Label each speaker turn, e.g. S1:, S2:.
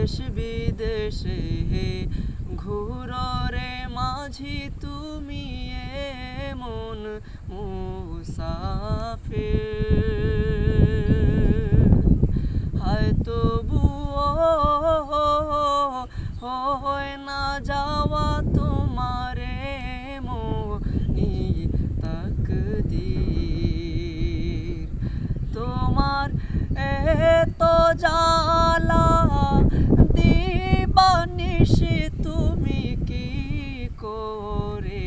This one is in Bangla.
S1: দেশ বিদেশে ঘুররে মাঝি তুমি এমন মুসাফির হায় তবুও হয় না যাওয়া তোমারে মনি তাকদীর তোমার এত জ্বালা দিবানিশি তুমি কি করে